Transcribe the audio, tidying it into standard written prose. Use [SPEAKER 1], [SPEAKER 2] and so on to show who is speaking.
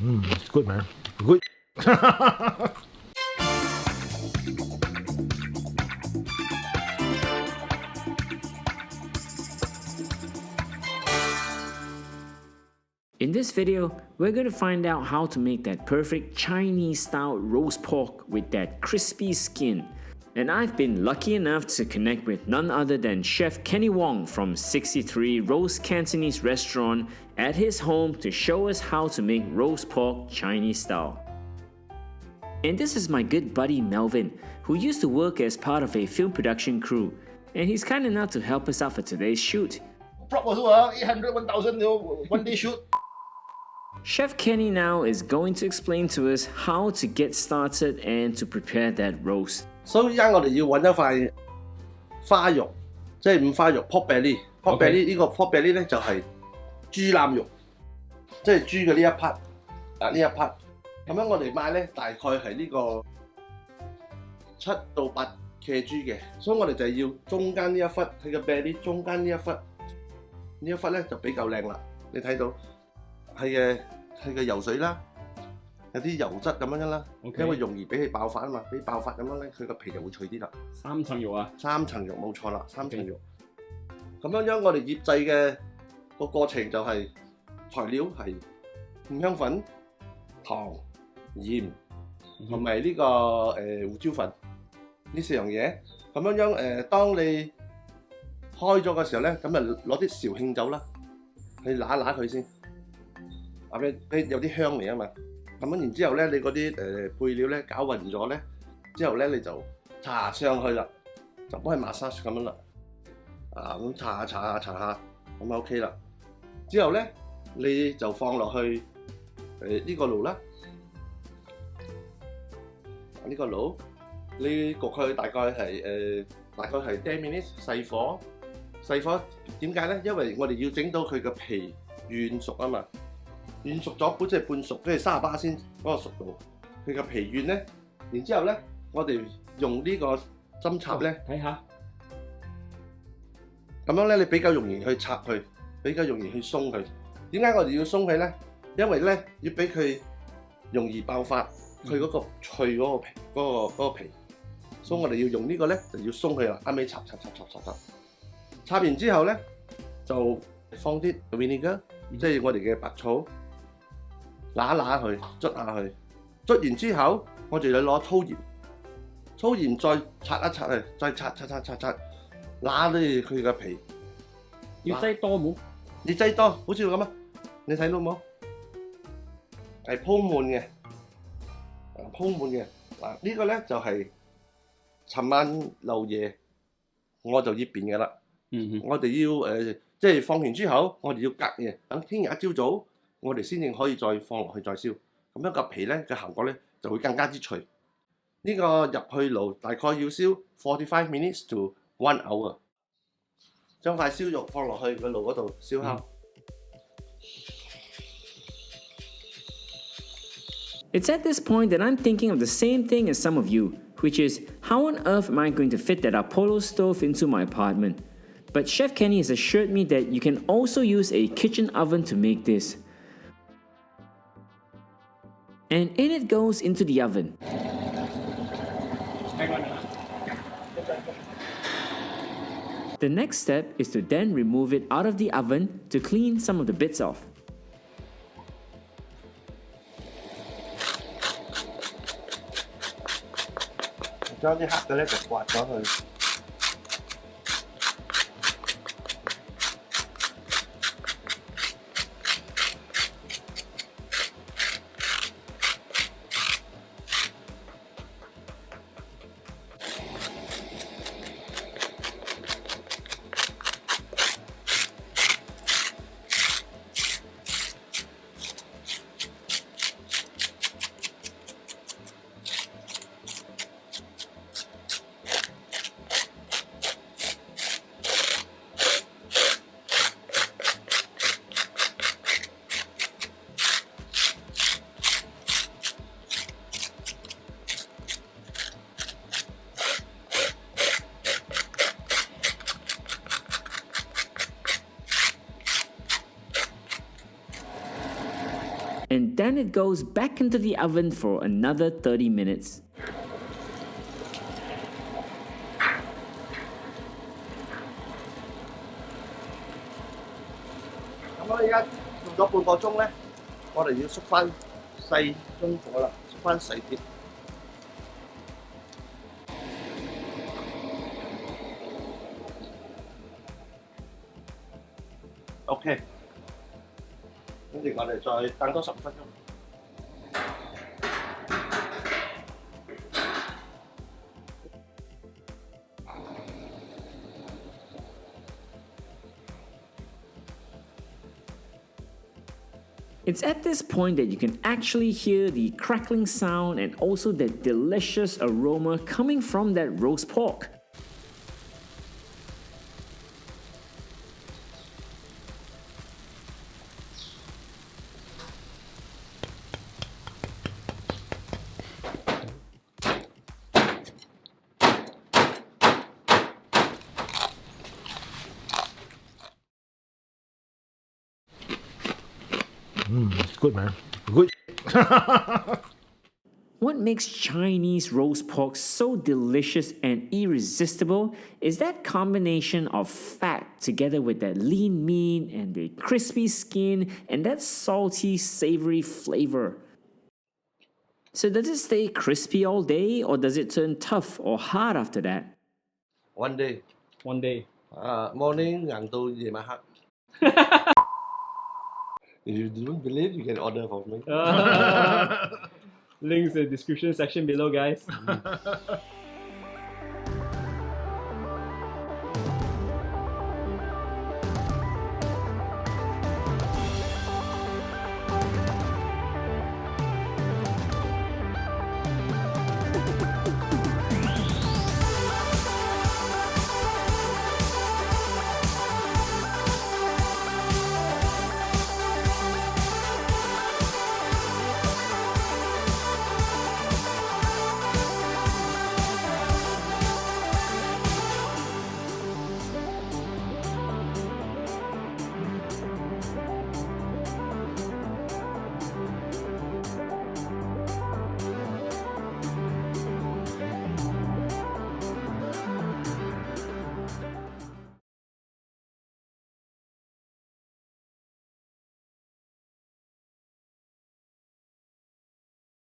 [SPEAKER 1] It's good, man. Good.
[SPEAKER 2] In this video, we're going to find out how to make that perfect Chinese-style roast pork with that crispy skin. And I've been lucky enough to connect with none other than Chef Kenny Wong from 63 Roast Cantonese Restaurant at his home to show us how to make roast pork Chinese style. And this is my good buddy Melvin, who used to work as part of a film production crew, and he's kind enough to help us out for today's shoot.
[SPEAKER 1] Prop also 800, 1,000 one day shoot.
[SPEAKER 2] Chef Kenny now is going to explain to us how to get started and to prepare that roast.
[SPEAKER 3] 所以而家我哋要揾一塊花肉，即係五花肉 pork belly。pork belly 呢個 pork belly 咧就係豬腩肉，即係豬嘅呢一 part 啊呢一 part。咁樣我哋買咧大概係呢個7到8 kg 嘅，所以我哋就係要中間呢一忽，佢嘅 belly 中間呢一忽咧就比較靚啦。你睇到係嘅油水啦。 有啲油質咁樣啦， 因為容易俾佢爆發啊嘛，俾爆發咁樣咧，佢個皮就會脆啲啦。
[SPEAKER 4] 3層肉啊
[SPEAKER 3] ？3層肉冇錯啦，3層肉。咁樣我哋醃製嘅個過程就係材料係五香粉、糖、鹽同埋呢個胡椒粉呢4樣嘢。咁樣當你開咗嘅時候咧，咁就攞啲紹興酒啦，去揦一揦佢先，啊俾有啲香味啊嘛。 咁樣然之後咧，你嗰啲配料咧攪勻咗咧，之後咧你就搽上去啦，就幫佢抹沙咁樣啦。啊咁搽下，咁 OK 啦。之後咧你就放落去呢個爐啦，呢個爐你焗佢大概係10 minutes 細火。細火點解咧？因為我哋要整到佢個皮軟熟啊嘛。 軟熟咗，本即係半熟，即係38先嗰個熟度。佢個皮軟咧，然之後咧，我哋用呢個針插咧，
[SPEAKER 4] 睇下，
[SPEAKER 3] 咁樣咧，你比較容易去插佢，比較容易去鬆佢。點解我哋要鬆佢咧？因為咧要俾佢容易爆發，佢嗰個脆嗰個皮嗰個皮，所以我哋要用呢個咧就要鬆佢啦。啱尾插，插完之後咧就放啲 vinegar， 即係我哋嘅白醋。 揦佢，捽下佢，捽完之後，我哋要攞粗鹽再擦一擦佢，再擦，揦啲佢嘅皮。
[SPEAKER 4] 要擠多冇？
[SPEAKER 3] 你擠多，好似咁啊！你睇到冇？係鋪滿嘅，嗱呢個咧就係尋晚漏夜，我就醃便嘅啦。我哋要即係放完之後，我哋要隔夜，等聽日一朝早。 我哋先至可以再放落去再燒，咁樣個皮咧嘅效果咧就會更加之脆。呢個入去爐大概要燒45 minutes to 1 hour。將塊燒肉放落去個爐嗰度燒烤。
[SPEAKER 2] It's at this point that I'm thinking of the same thing as some of you, which is how on earth am I going to fit that Apollo stove into my apartment? But Chef Kenny has assured me that you can also use a kitchen oven to make this. And in it goes into the oven. The next step is to then remove it out of the oven to clean some of the bits off.
[SPEAKER 3] 將啲黑嘅咧就刮咗佢。
[SPEAKER 2] and then it goes back into the oven for another 30 minutes.
[SPEAKER 3] 咁我而家用咗半個鐘咧，我哋要縮翻細中火啦，縮翻細啲。OK， 跟住我哋再等多15分鐘。
[SPEAKER 2] It's at this point that you can actually hear the crackling sound and also the delicious aroma coming from that roast pork.
[SPEAKER 1] It's good, man. Good.
[SPEAKER 2] What makes Chinese roast pork so delicious and irresistible is that combination of fat together with that lean meat and the crispy skin and that salty, savory flavor. So does it stay crispy all day or does it turn tough or hard after that?
[SPEAKER 3] One day，
[SPEAKER 4] One day.
[SPEAKER 3] morning 硬到夜晚黑。You don't believe you can order for me?
[SPEAKER 4] Links in the description section below, guys.